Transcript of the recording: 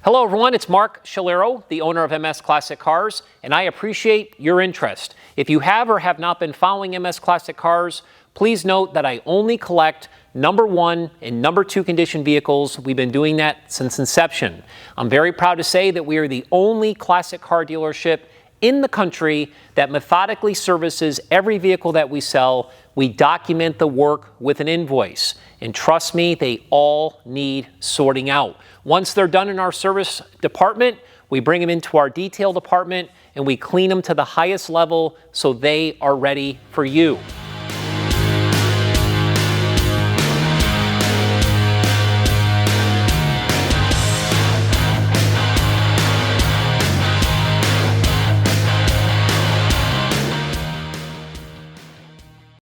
Hello everyone, it's Mark Shalero, the owner of MS Classic Cars, and I appreciate your interest. If you have or have not been following MS Classic Cars, please note that I only collect number 1 and number 2 condition vehicles. We've been doing that since inception. I'm very proud to say that we are the only classic car dealership in the country that methodically services every vehicle that we sell. We document the work with an invoice. And trust me, they all need sorting out. Once they're done in our service department, we bring them into our detail department and we clean them to the highest level so they are ready for you.